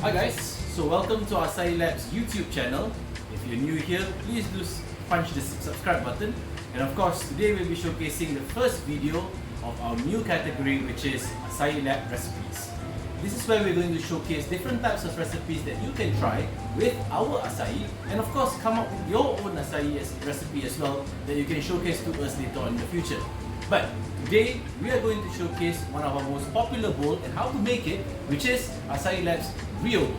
Hi guys, so welcome to Açaí Lab's YouTube channel. If you're new here, please do punch the subscribe button. And of course, today we'll be showcasing the first video of our new category, which is Açaí Lab recipes. This is where we're going to showcase different types of recipes that you can try with our açaí, and of course come up with your own açaí recipe as well that you can showcase to us later on in the future. But today we are going to showcase one of our most popular bowl and how to make it, which is Açaí Lab's Rio Bowl.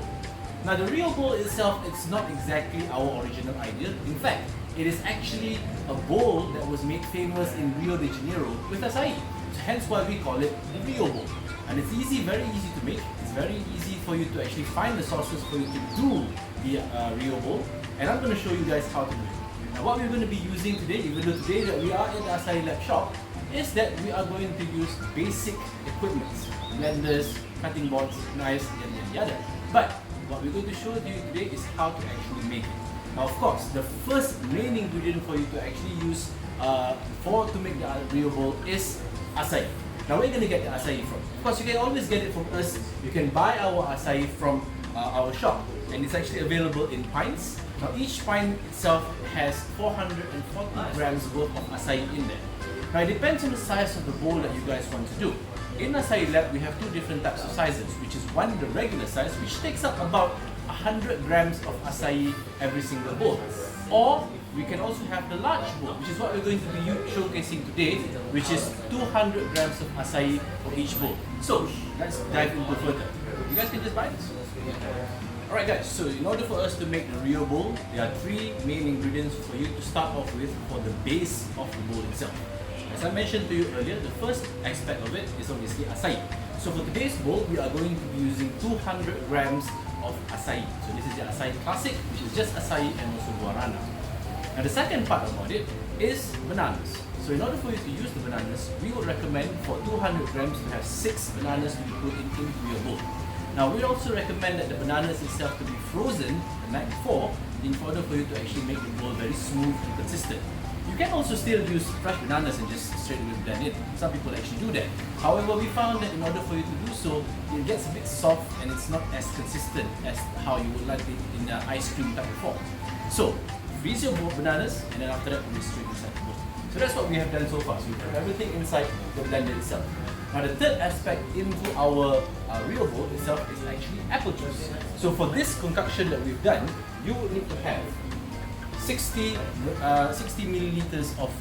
Now the Rio Bowl itself, it's not exactly our original idea. In fact, it is actually a bowl that was made famous in Rio de Janeiro with açaí. So hence why we call it the Rio Bowl. And it's easy, very easy to make. It's very easy for you to actually find the sources for you to do the Rio Bowl. And I'm going to show you guys how to do it. Now what we're going to be using today, even though today that we are in the Açaí Lab shop, is that we are going to use basic equipment, blenders, cutting boards, knives, yada. But what we're going to show you today is how to actually make it. Now of course, the first main ingredient for you to actually use to make the Rio Bowl is açaí. Now where are you going to get the açaí from? Of course, you can always get it from us. You can buy our açaí from our shop, and it's actually available in pints. Now each pint itself has 440 grams worth of açaí in there. Now it depends on the size of the bowl that you guys want to do. In Açaí Lab, we have two different types of sizes, which is one, the regular size, which takes up about 100 grams of açaí every single bowl. Or we can also have the large bowl, which is what we're going to be showcasing today, which is 200 grams of açaí for each bowl. So let's dive into further. You guys can just buy this. Alright guys, so in order for us to make the Rio Bowl, there are three main ingredients for you to start off with for the base of the bowl itself. As I mentioned to you earlier, the first aspect of it is obviously açaí. So for today's bowl, we are going to be using 200 grams of açaí. So this is the Açaí Classic, which is just açaí and also guarana. Now the second part about it is bananas. So in order for you to use the bananas, we would recommend for 200 grams to have 6 bananas to be put into your bowl. Now we also recommend that the bananas itself to be frozen the night before in order for you to actually make the bowl very smooth and consistent. You can also still use fresh bananas and just straight away blend it. Some people actually do that. However, we found that in order for you to do so, it gets a bit soft and it's not as consistent as how you would like it in the ice cream type of form. So, freeze your bananas and then after that put it straight inside the bowl. So that's what we have done so far. So we put everything inside the blender itself. Now the third aspect into our Rio Bowl itself is actually apple juice. So for this concoction that we've done, you would need to have 60 milliliters of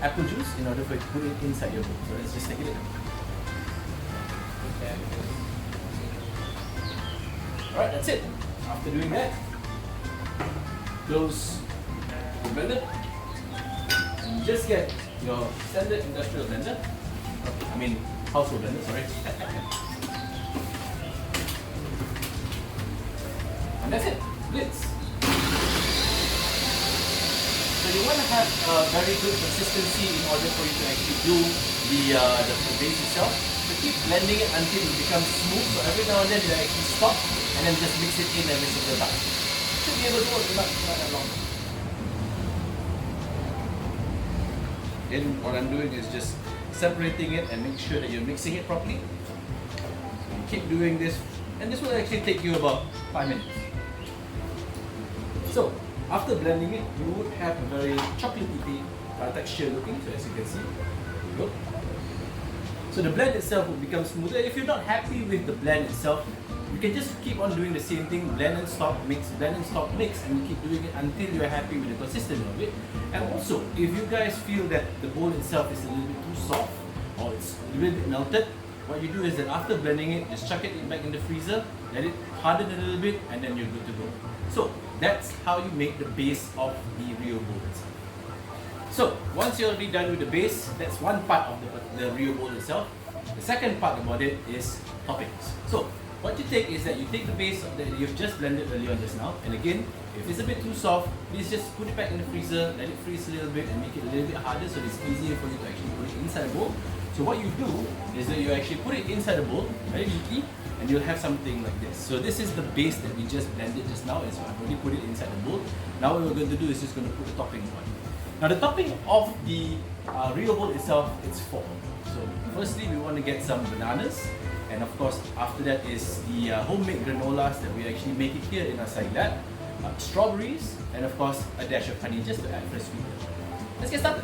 apple juice in order for you to put it inside your bowl. So let's just take a look. Alright, that's it. After doing that, close the blender and just get your standard industrial blender. I mean household blender, sorry. And that's it. Blitz. So you want to have a very good consistency in order for you to actually do the base itself. So keep blending it until it becomes smooth. So every now and then you actually stop and then just mix it in every single time. Should be able to work not that long. Then what I'm doing is just separating it and make sure that you're mixing it properly. So you keep doing this, and this will actually take you about 5 minutes. So after blending it, you would have a very chocolatey texture looking, so as you can see. There you go. So the blend itself will become smoother. If you're not happy with the blend itself, you can just keep on doing the same thing, blend and stop, mix, blend and stop, mix, and you keep doing it until you're happy with the consistency of it. And also, if you guys feel that the bowl itself is a little bit too soft or it's a little bit melted, what you do is that after blending it, just chuck it back in the freezer, let it harden a little bit, and then you're good to go. So that's how you make the base of the Rio Bowl itself. So once you're already done with the base, that's one part of the Rio Bowl itself. The second part about it is toppings. So what you take is that you take the base that you've just blended earlier on just now, and again, if it's a bit too soft, please just put it back in the freezer, let it freeze a little bit and make it a little bit harder so it's easier for you to actually put it inside the bowl. So what you do is that you actually put it inside the bowl very neatly, and you'll have something like this. So this is the base that we just blended just now, and so I've already put it inside the bowl. Now what we're going to do is just going to put the topping on. Now the topping of the Rio Bowl itself, it's 4. So firstly, we want to get some bananas, And of course, after that is the homemade granolas that we actually make it here in Açaí Lab. Strawberries, and of course a dash of honey just to add for sweetness. Let's get started.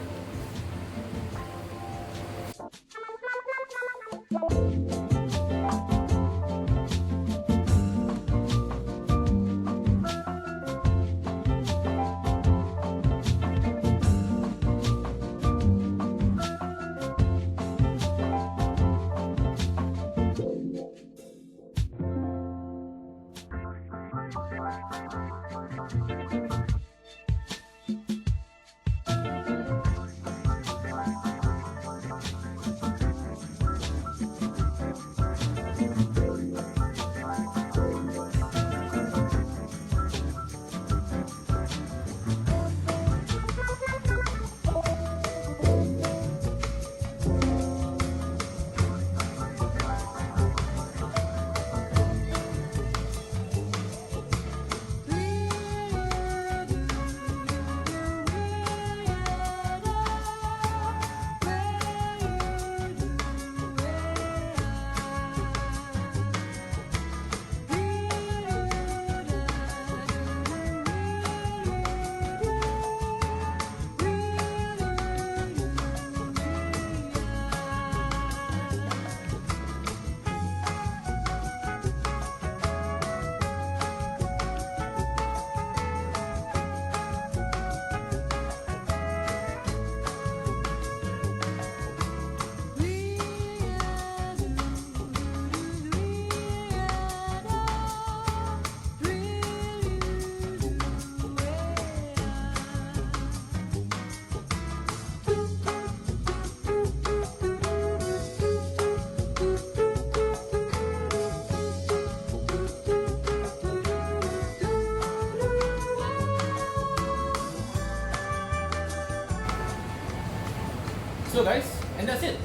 So guys, and that's it.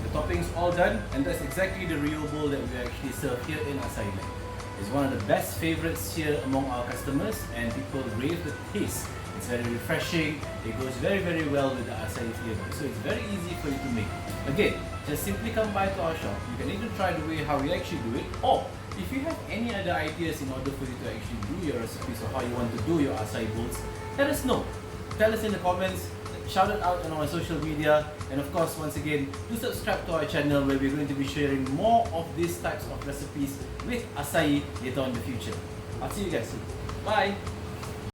The topping's all done, and that's exactly the Rio Bowl that we actually serve here in Açaí Lab. It's one of the best favorites here among our customers, and people rave the taste. It's very refreshing, it goes very well with the Açaí flavor, so it's very easy for you to make. Again, just simply come by to our shop. You can either try the way how we actually do it, or if you have any other ideas in order for you to actually do your recipes or how you want to do your Açaí bowls, let us know. Tell us in the comments, shout it out on our social media, and of course, once again, do subscribe to our channel where we're going to be sharing more of these types of recipes with Açaí later on in the future. I'll see you guys soon. Bye!